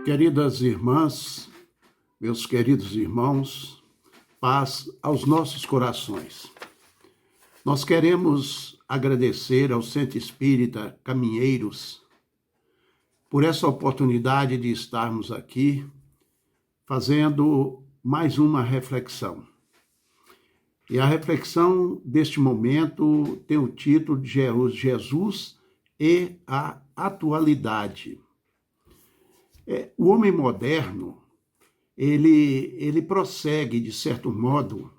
Queridas irmãs, meus queridos irmãos, paz aos nossos corações. Nós queremos agradecer ao Centro Espírita Caminheiros por essa oportunidade de estarmos aqui fazendo mais uma reflexão. E a reflexão deste momento tem o título de Jesus e a atualidade. O homem moderno, ele prossegue, de certo modo,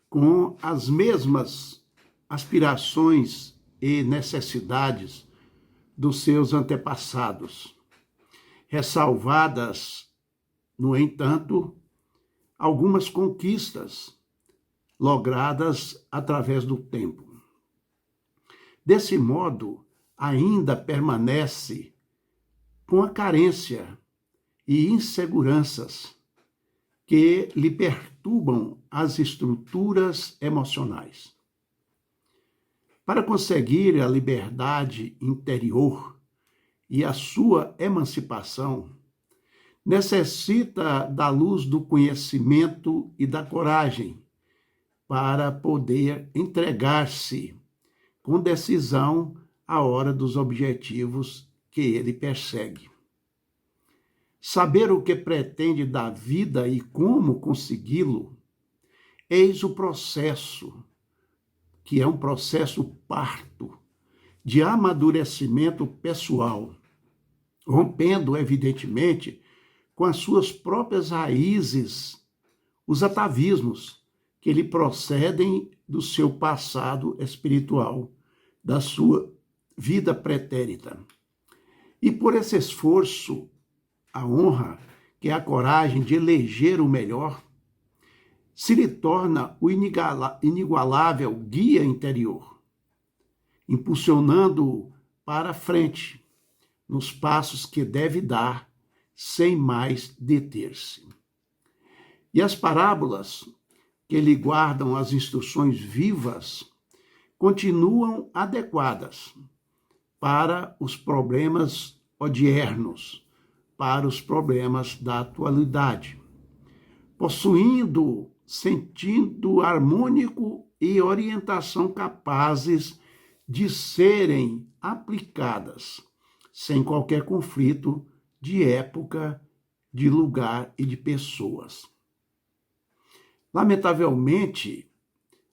com as mesmas aspirações e necessidades dos seus antepassados, ressalvadas, no entanto, algumas conquistas logradas através do tempo. Desse modo, ainda permanece com a carência e inseguranças que lhe perturbam as estruturas emocionais. Para conseguir a liberdade interior e a sua emancipação, necessita da luz do conhecimento e da coragem para poder entregar-se com decisão à hora dos objetivos que ele persegue. Saber o que pretende da vida e como consegui-lo, eis o processo, que é um processo parto, de amadurecimento pessoal, rompendo, evidentemente, com as suas próprias raízes, os atavismos que lhe procedem do seu passado espiritual, da sua vida pretérita. E por esse esforço, a honra, que é a coragem de eleger o melhor, se lhe torna o inigualável guia interior, impulsionando-o para a frente, nos passos que deve dar, sem mais deter-se. E as parábolas que lhe guardam as instruções vivas continuam adequadas para os problemas odiernos, para os problemas da atualidade, possuindo sentido harmônico e orientação capazes de serem aplicadas sem qualquer conflito de época, de lugar e de pessoas. Lamentavelmente,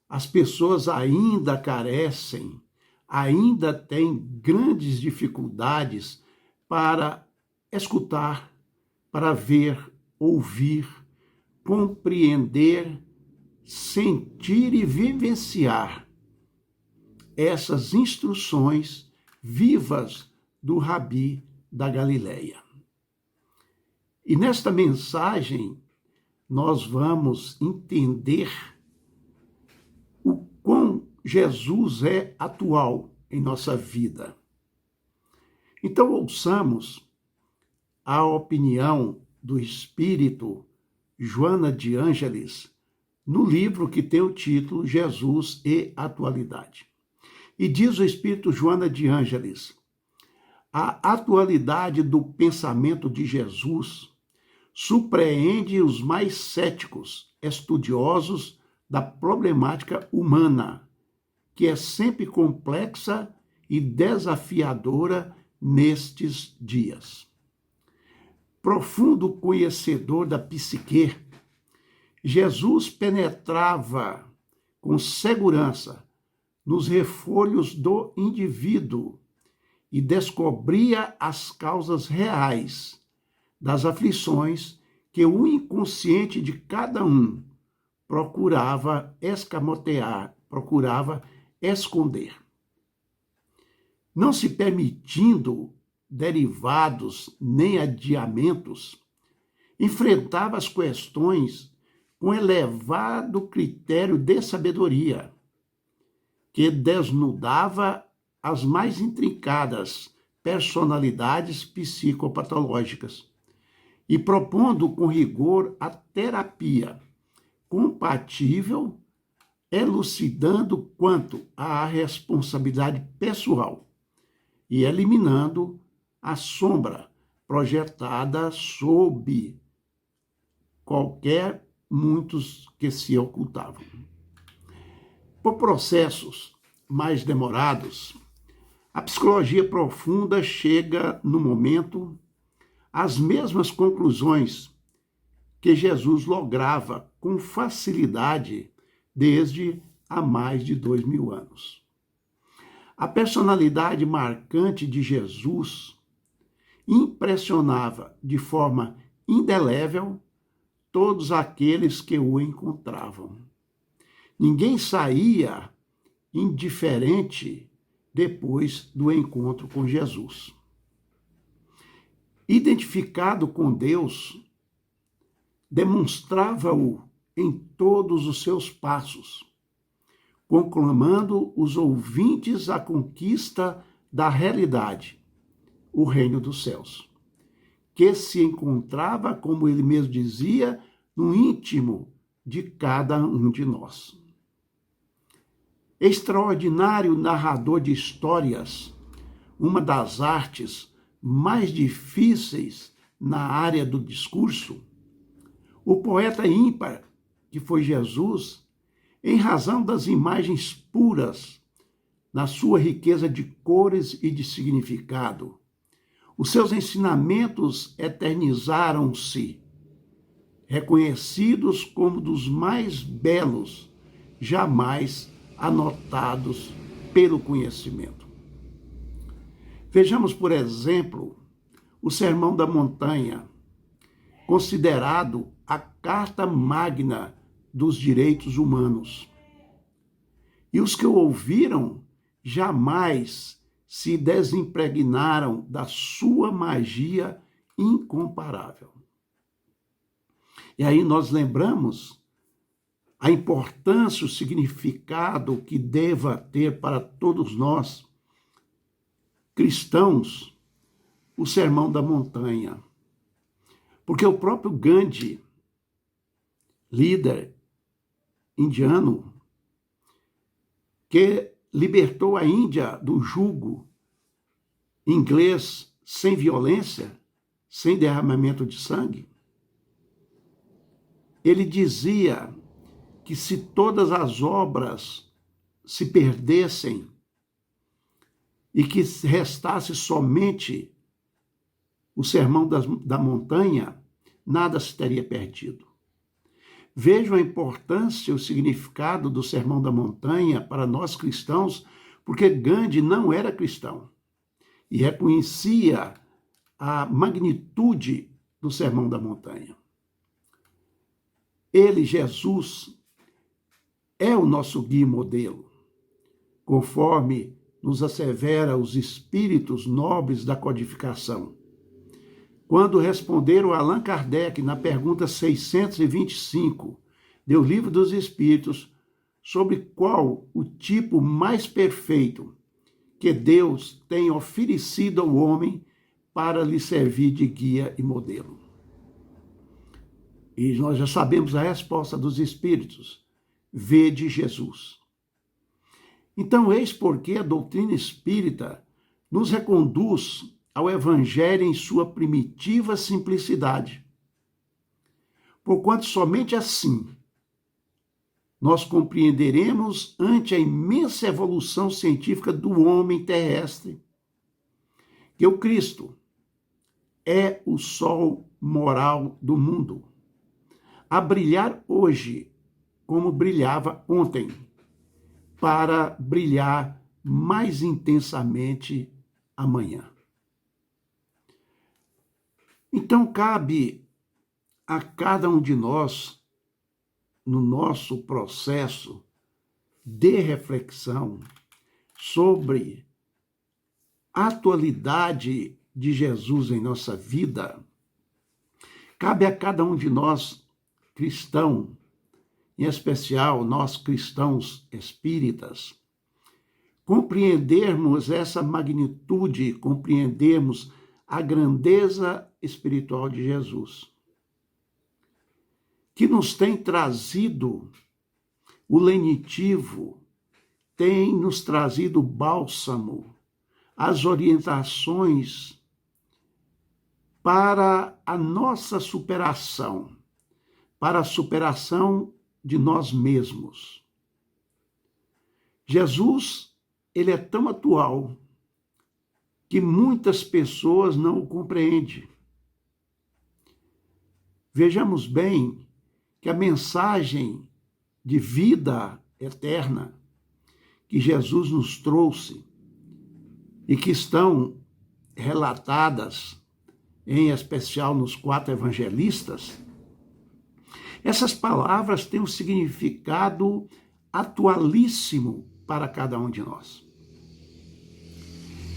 as pessoas ainda carecem, ainda têm grandes dificuldades para escutar, para ver, ouvir, compreender, sentir e vivenciar essas instruções vivas do Rabi da Galileia. E nesta mensagem, nós vamos entender o quão Jesus é atual em nossa vida. Então, ouçamos a opinião do espírito Joana de Ângeles no livro que tem o título Jesus e Atualidade. E diz o espírito Joana de Ângeles: a atualidade do pensamento de Jesus surpreende os mais céticos, estudiosos da problemática humana, que é sempre complexa e desafiadora nestes dias. Profundo conhecedor da psique, Jesus penetrava com segurança nos refolhos do indivíduo e descobria as causas reais das aflições que o inconsciente de cada um procurava escamotear, procurava esconder. Não se permitindo derivados nem adiamentos, enfrentava as questões com elevado critério de sabedoria, que desnudava as mais intrincadas personalidades psicopatológicas e propondo com rigor a terapia compatível, elucidando quanto à responsabilidade pessoal e eliminando a sombra projetada sob qualquer muitos que se ocultavam. Por processos mais demorados, a psicologia profunda chega, no momento, às mesmas conclusões que Jesus lograva com facilidade desde há mais de 2000 anos. A personalidade marcante de Jesus impressionava de forma indelével todos aqueles que o encontravam. Ninguém saía indiferente depois do encontro com Jesus. Identificado com Deus, demonstrava-o em todos os seus passos, conclamando os ouvintes à conquista da realidade, o reino dos céus, que se encontrava, como ele mesmo dizia, no íntimo de cada um de nós. Extraordinário narrador de histórias, uma das artes mais difíceis na área do discurso, o poeta ímpar, que foi Jesus, em razão das imagens puras, na sua riqueza de cores e de significado. Os seus ensinamentos eternizaram-se, reconhecidos como dos mais belos, jamais anotados pelo conhecimento. Vejamos, por exemplo, o Sermão da Montanha, considerado a carta magna dos direitos humanos. E os que o ouviram jamais se desimpregnaram da sua magia incomparável. E aí nós lembramos a importância, o significado que deva ter para todos nós, cristãos, o Sermão da Montanha. Porque o próprio Gandhi, líder indiano, que libertou a Índia do jugo inglês sem violência, sem derramamento de sangue, ele dizia que se todas as obras se perdessem e que restasse somente o Sermão da Montanha, nada se teria perdido. Vejam a importância, o significado do Sermão da Montanha para nós cristãos, porque Gandhi não era cristão e reconhecia a magnitude do Sermão da Montanha. Ele, Jesus, é o nosso guia e modelo, conforme nos assevera os espíritos nobres da codificação. Quando responderam a Allan Kardec na pergunta 625 do Livro dos Espíritos, sobre qual o tipo mais perfeito que Deus tem oferecido ao homem para lhe servir de guia e modelo. E nós já sabemos a resposta dos Espíritos: vede Jesus. Então, eis porque a doutrina espírita nos reconduz ao Evangelho em sua primitiva simplicidade. Porquanto somente assim nós compreenderemos, ante a imensa evolução científica do homem terrestre, que o Cristo é o sol moral do mundo, a brilhar hoje como brilhava ontem, para brilhar mais intensamente amanhã. Então, cabe a cada um de nós, no nosso processo de reflexão sobre a atualidade de Jesus em nossa vida, cabe a cada um de nós, cristão, em especial nós cristãos espíritas, compreendermos essa magnitude, compreendermos a grandeza espiritual de Jesus, que nos tem trazido o lenitivo, tem nos trazido o bálsamo, as orientações para a nossa superação, para a superação de nós mesmos. Jesus, ele é tão atual que muitas pessoas não o compreendem. Vejamos bem que a mensagem de vida eterna que Jesus nos trouxe e que estão relatadas, em especial nos 4 evangelistas, essas palavras têm um significado atualíssimo para cada um de nós.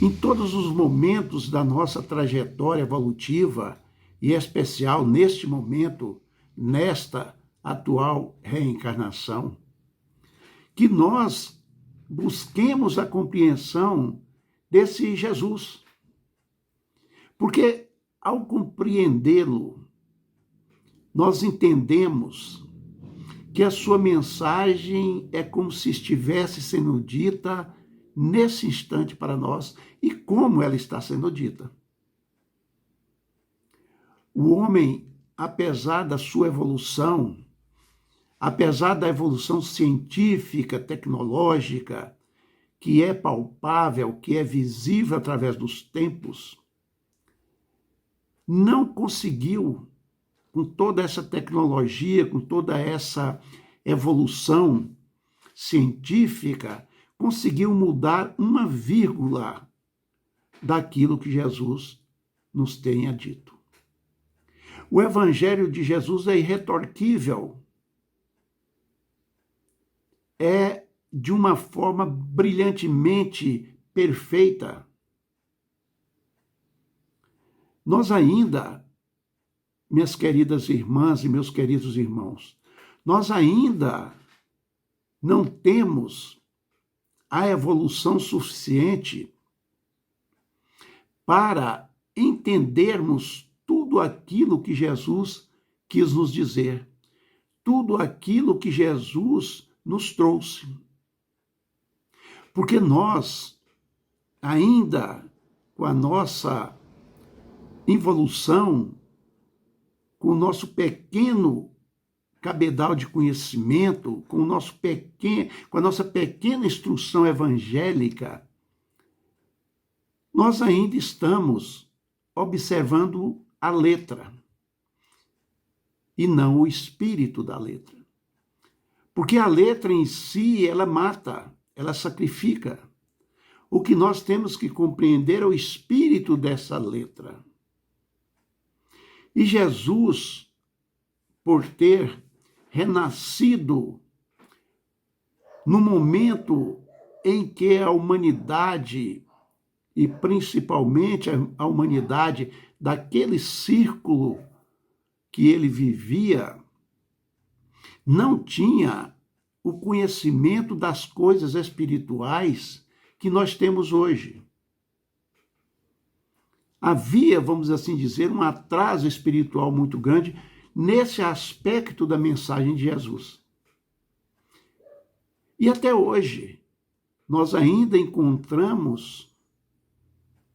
Em todos os momentos da nossa trajetória evolutiva, e em especial neste momento, nesta atual reencarnação, que nós busquemos a compreensão desse Jesus. Porque ao compreendê-lo, nós entendemos que a sua mensagem é como se estivesse sendo dita nesse instante para nós e como ela está sendo dita. O homem, apesar da sua evolução, apesar da evolução científica, tecnológica, que é palpável, que é visível através dos tempos, não conseguiu, com toda essa tecnologia, com toda essa evolução científica, conseguiu mudar uma vírgula daquilo que Jesus nos tenha dito. O Evangelho de Jesus é irretorquível, é de uma forma brilhantemente perfeita. Nós ainda, minhas queridas irmãs e meus queridos irmãos, nós ainda não temos a evolução suficiente para entendermos tudo aquilo que Jesus quis nos dizer, tudo aquilo que Jesus nos trouxe. Porque nós, ainda com a nossa evolução, com o nosso pequeno cabedal de conhecimento, com a nossa pequena instrução evangélica, nós ainda estamos observando a letra e não o espírito da letra. Porque a letra em si, ela mata, ela sacrifica. O que nós temos que compreender é o espírito dessa letra. E Jesus, por ter renascido no momento em que a humanidade, e principalmente a humanidade daquele círculo que ele vivia, não tinha o conhecimento das coisas espirituais que nós temos hoje. Havia, vamos assim dizer, um atraso espiritual muito grande nesse aspecto da mensagem de Jesus. E até hoje, nós ainda encontramos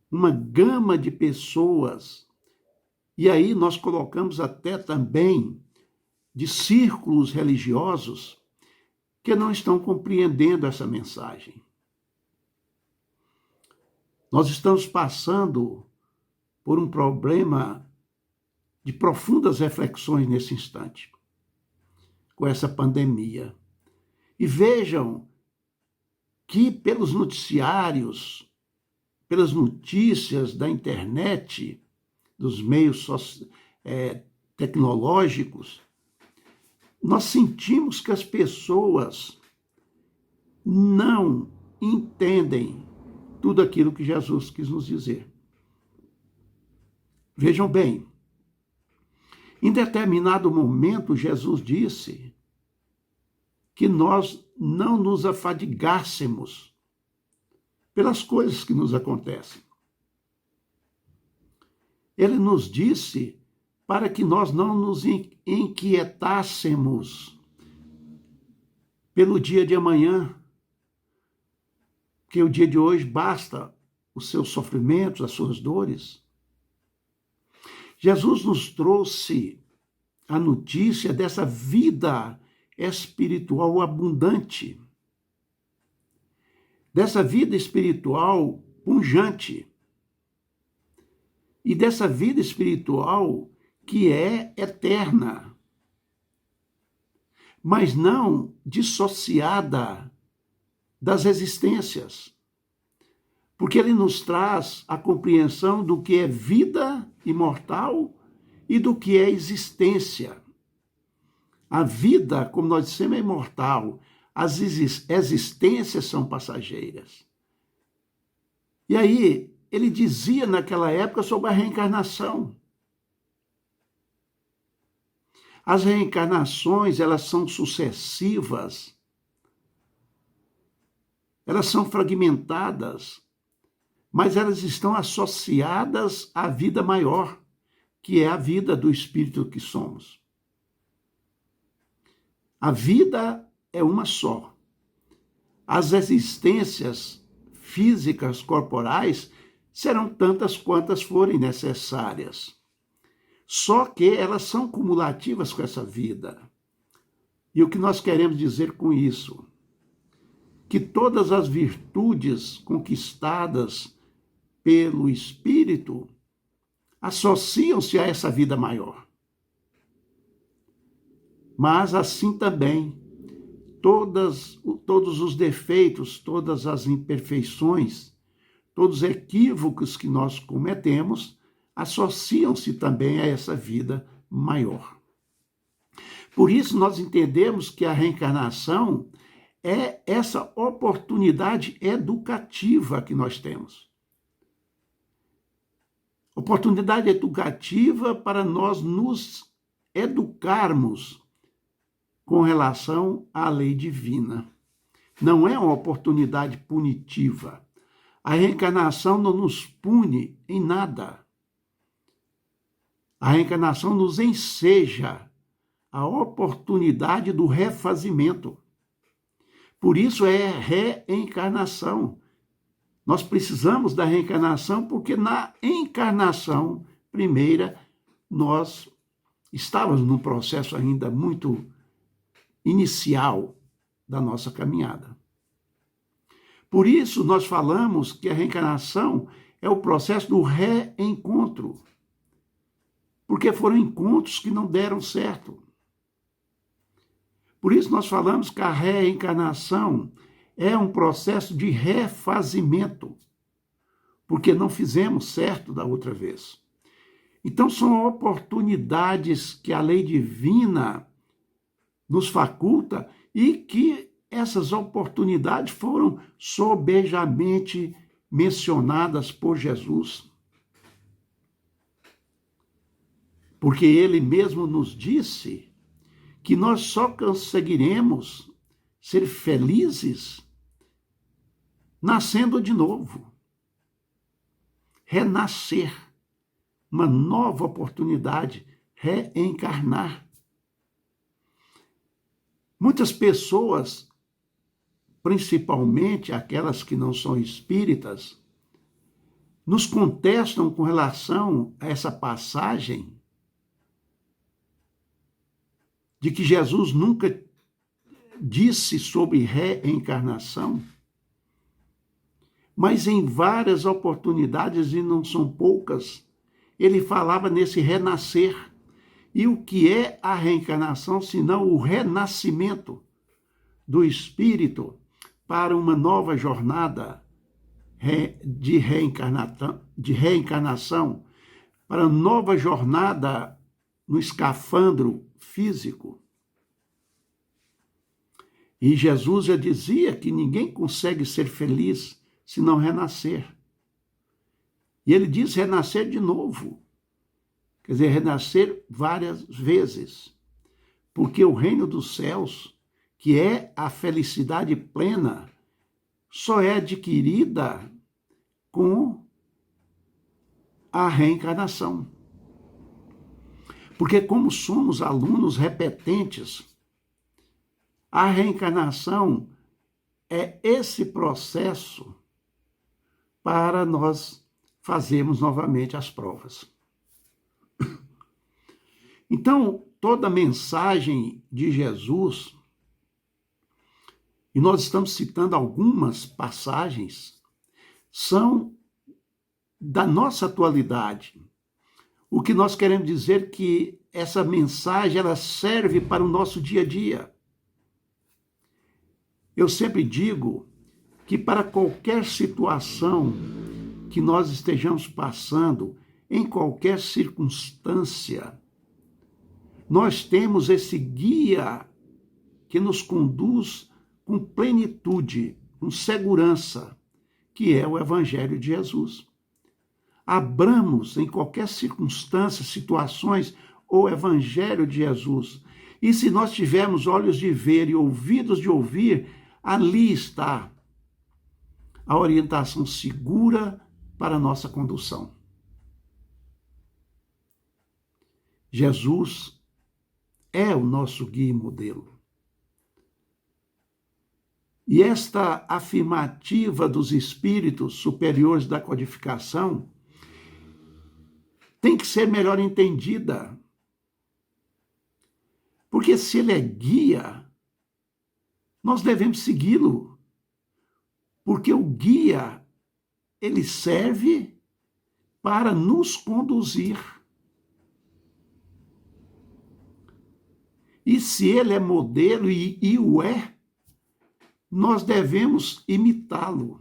uma gama de pessoas, e aí nós colocamos até também de círculos religiosos que não estão compreendendo essa mensagem. Nós estamos passando por um problema de profundas reflexões nesse instante, com essa pandemia. E vejam que pelos noticiários, pelas notícias da internet, dos meios tecnológicos, nós sentimos que as pessoas não entendem tudo aquilo que Jesus quis nos dizer. Vejam bem, em determinado momento, Jesus disse que nós não nos afadigássemos pelas coisas que nos acontecem. Ele nos disse para que nós não nos inquietássemos pelo dia de amanhã, porque o dia de hoje basta os seus sofrimentos, as suas dores. Jesus nos trouxe a notícia dessa vida espiritual abundante, dessa vida espiritual pujante e dessa vida espiritual que é eterna, mas não dissociada das existências, porque ele nos traz a compreensão do que é vida imortal e do que é existência. A vida, como nós dissemos, é imortal, as existências são passageiras. E aí, ele dizia naquela época sobre a reencarnação. As reencarnações, elas são sucessivas, elas são fragmentadas, mas elas estão associadas à vida maior, que é a vida do espírito que somos. A vida é uma só. As existências físicas, corporais, serão tantas quantas forem necessárias. Só que elas são cumulativas com essa vida. E o que nós queremos dizer com isso? Que todas as virtudes conquistadas pelo Espírito associam-se a essa vida maior. Mas assim também, todos os defeitos, todas as imperfeições, todos os equívocos que nós cometemos, associam-se também a essa vida maior. Por isso, nós entendemos que a reencarnação é essa oportunidade educativa que nós temos. Oportunidade educativa para nós nos educarmos com relação à lei divina. Não é uma oportunidade punitiva. A reencarnação não nos pune em nada. A reencarnação nos enseja a oportunidade do refazimento. Por isso é reencarnação. Nós precisamos da reencarnação porque na encarnação primeira nós estávamos num processo ainda muito inicial da nossa caminhada. Por isso nós falamos que a reencarnação é o processo do reencontro. Porque foram encontros que não deram certo. Por isso nós falamos que a reencarnação é um processo de refazimento, porque não fizemos certo da outra vez. Então são oportunidades que a lei divina nos faculta e que essas oportunidades foram sobejamente mencionadas por Jesus. Porque ele mesmo nos disse que nós só conseguiremos ser felizes nascendo de novo. Renascer, uma nova oportunidade, reencarnar. Muitas pessoas, principalmente aquelas que não são espíritas, nos contestam com relação a essa passagem de que Jesus nunca disse sobre reencarnação, mas em várias oportunidades, e não são poucas, ele falava nesse renascer. E o que é a reencarnação, senão o renascimento do espírito para uma nova jornada de reencarnação, para uma nova jornada no escafandro físico. E Jesus já dizia que ninguém consegue ser feliz se não renascer. E ele diz renascer de novo. Quer dizer, renascer várias vezes. Porque o reino dos céus, que é a felicidade plena, só é adquirida com a reencarnação. Porque como somos alunos repetentes, a reencarnação é esse processo para nós fazermos novamente as provas. Então, toda a mensagem de Jesus, e nós estamos citando algumas passagens, são da nossa atualidade. O que nós queremos dizer é que essa mensagem ela serve para o nosso dia a dia. Eu sempre digo que para qualquer situação que nós estejamos passando, em qualquer circunstância, nós temos esse guia que nos conduz com plenitude, com segurança, que é o Evangelho de Jesus. Abramos em qualquer circunstância, situações, o Evangelho de Jesus. E se nós tivermos olhos de ver e ouvidos de ouvir, ali está a orientação segura para a nossa condução. Jesus é o nosso guia e modelo. E esta afirmativa dos espíritos superiores da codificação tem que ser melhor entendida. Porque se ele é guia, nós devemos segui-lo. Porque o guia, ele serve para nos conduzir. E se ele é modelo e o é, nós devemos imitá-lo.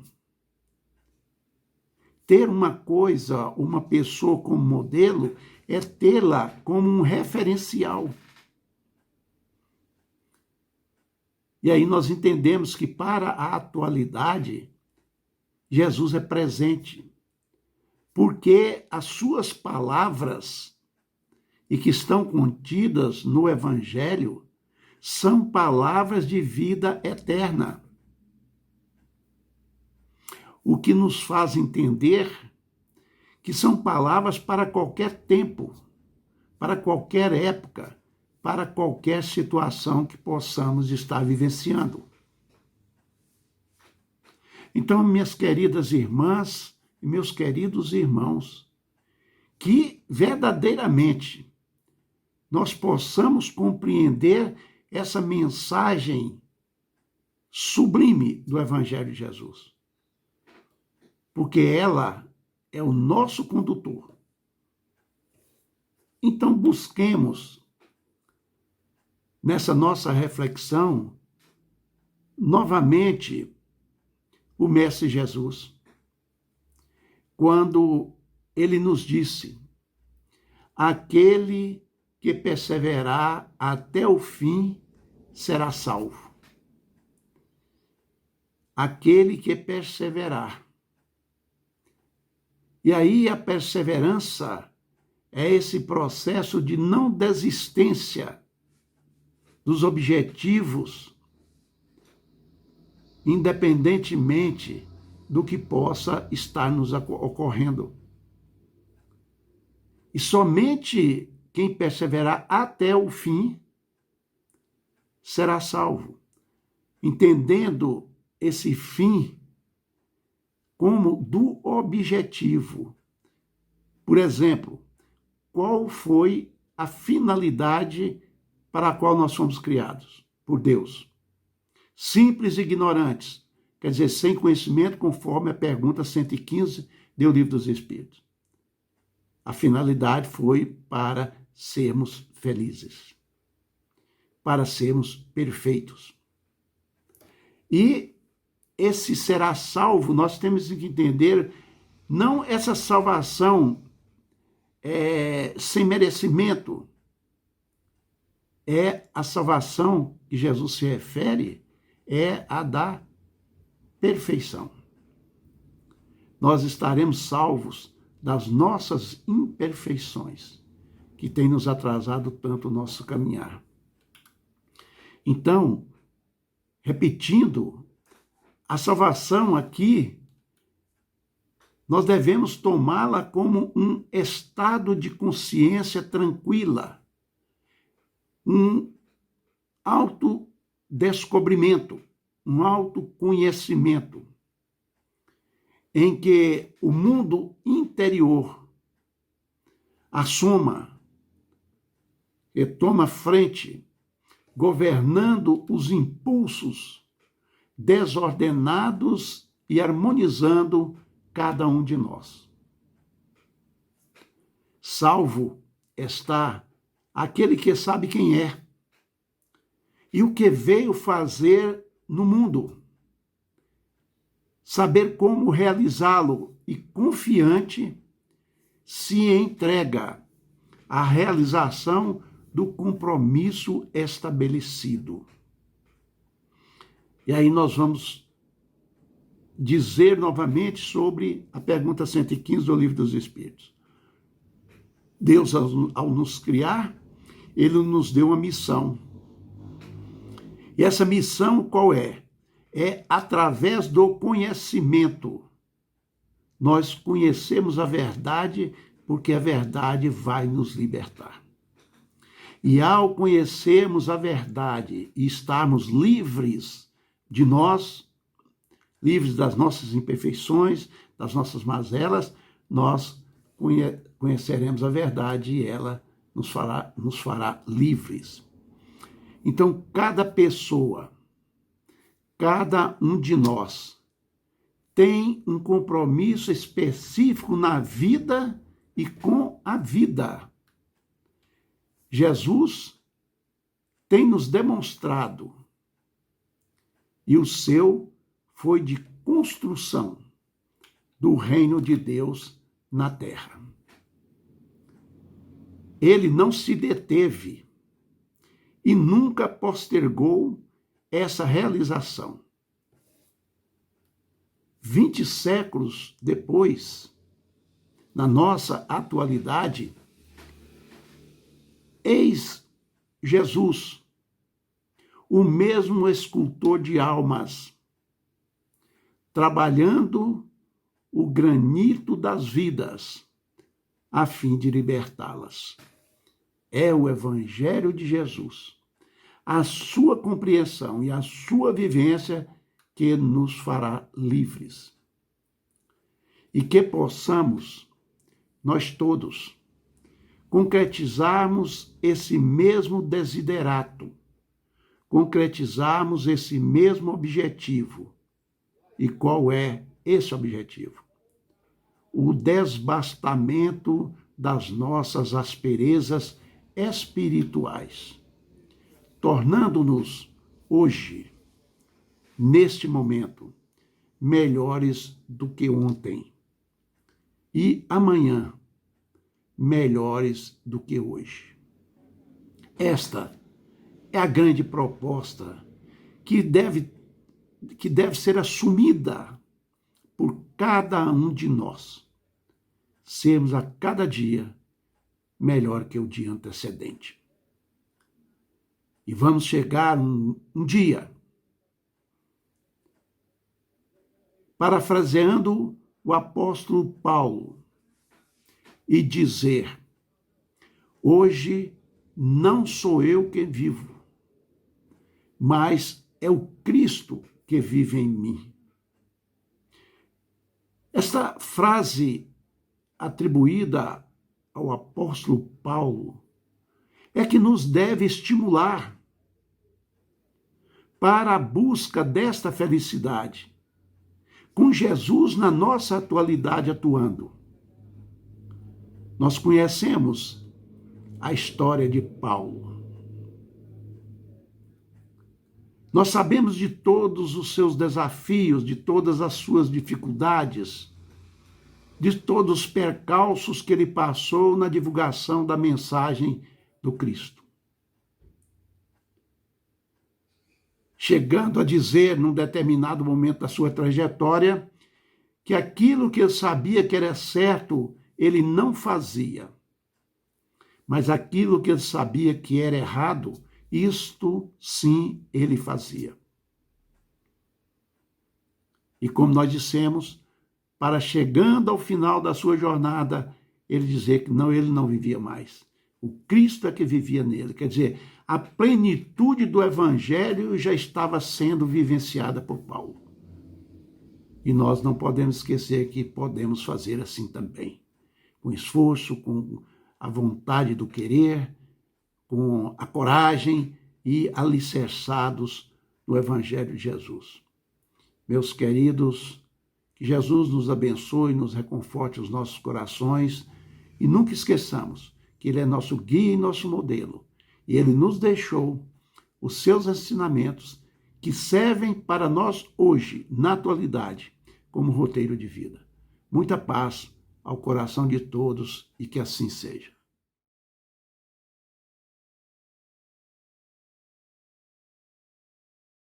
Ter uma coisa, uma pessoa como modelo, é tê-la como um referencial. E aí nós entendemos que para a atualidade, Jesus é presente, porque as suas palavras, e que estão contidas no Evangelho, são palavras de vida eterna. O que nos faz entender que são palavras para qualquer tempo, para qualquer época, para qualquer situação que possamos estar vivenciando. Então, minhas queridas irmãs e meus queridos irmãos, que verdadeiramente nós possamos compreender essa mensagem sublime do Evangelho de Jesus. Porque ela é o nosso condutor. Então, busquemos, nessa nossa reflexão, novamente, o Mestre Jesus, quando ele nos disse: aquele que perseverar até o fim será salvo. Aquele que perseverar. E aí a perseverança é esse processo de não desistência dos objetivos, independentemente do que possa estar nos ocorrendo. E somente quem perseverar até o fim será salvo, entendendo esse fim como do objetivo. Por exemplo, qual foi a finalidade para a qual nós fomos criados por Deus? Simples e ignorantes, quer dizer, sem conhecimento, conforme a pergunta 115 do Livro dos Espíritos. A finalidade foi para sermos felizes, para sermos perfeitos. E esse será salvo, nós temos que entender, não essa salvação sem merecimento, é a salvação que Jesus se refere, é a da perfeição. Nós estaremos salvos das nossas imperfeições, que tem nos atrasado tanto o nosso caminhar. Então, repetindo, a salvação aqui, nós devemos tomá-la como um estado de consciência tranquila, um autodescobrimento, um autoconhecimento, em que o mundo interior, a soma que toma frente, governando os impulsos desordenados e harmonizando cada um de nós. Salvo está aquele que sabe quem é e o que veio fazer no mundo, saber como realizá-lo e, confiante, se entrega à realização do compromisso estabelecido. E aí nós vamos dizer novamente sobre a pergunta 115 do Livro dos Espíritos. Deus, ao nos criar, ele nos deu uma missão. E essa missão qual é? É através do conhecimento. Nós conhecemos a verdade porque a verdade vai nos libertar. E ao conhecermos a verdade e estarmos livres de nós, livres das nossas imperfeições, das nossas mazelas, nós conheceremos a verdade e ela nos fará livres. Então, cada pessoa, cada um de nós, tem um compromisso específico na vida e com a vida. Jesus tem nos demonstrado, e o seu foi de construção do reino de Deus na terra. Ele não se deteve e nunca postergou essa realização. 20 séculos depois, na nossa atualidade, eis Jesus, o mesmo escultor de almas, trabalhando o granito das vidas, a fim de libertá-las. É o Evangelho de Jesus, a sua compreensão e a sua vivência que nos fará livres. E que possamos, nós todos, concretizarmos esse mesmo desiderato, concretizarmos esse mesmo objetivo. E qual é esse objetivo? O desbastamento das nossas asperezas espirituais, tornando-nos hoje, neste momento, melhores do que ontem e amanhã, melhores do que hoje. Esta é a grande proposta que deve ser assumida por cada um de nós. Sermos a cada dia melhor que o dia antecedente. E vamos chegar um dia, parafraseando o apóstolo Paulo, e dizer: hoje não sou eu quem vivo, mas é o Cristo que vive em mim. Esta frase atribuída ao apóstolo Paulo é que nos deve estimular para a busca desta felicidade, com Jesus na nossa atualidade atuando. Nós conhecemos a história de Paulo. Nós sabemos de todos os seus desafios, de todas as suas dificuldades, de todos os percalços que ele passou na divulgação da mensagem do Cristo. Chegando a dizer, num determinado momento da sua trajetória, que aquilo que ele sabia que era certo, ele não fazia. Mas aquilo que ele sabia que era errado, isto sim ele fazia. E como nós dissemos, para chegando ao final da sua jornada, ele dizer que não, ele não vivia mais. O Cristo é que vivia nele. Quer dizer, a plenitude do Evangelho já estava sendo vivenciada por Paulo. E nós não podemos esquecer que podemos fazer assim também. Com esforço, com a vontade do querer, com a coragem e alicerçados no Evangelho de Jesus. Meus queridos, que Jesus nos abençoe, nos reconforte os nossos corações e nunca esqueçamos que Ele é nosso guia e nosso modelo. E Ele nos deixou os seus ensinamentos que servem para nós hoje, na atualidade, como roteiro de vida. Muita paz ao coração de todos e que assim seja.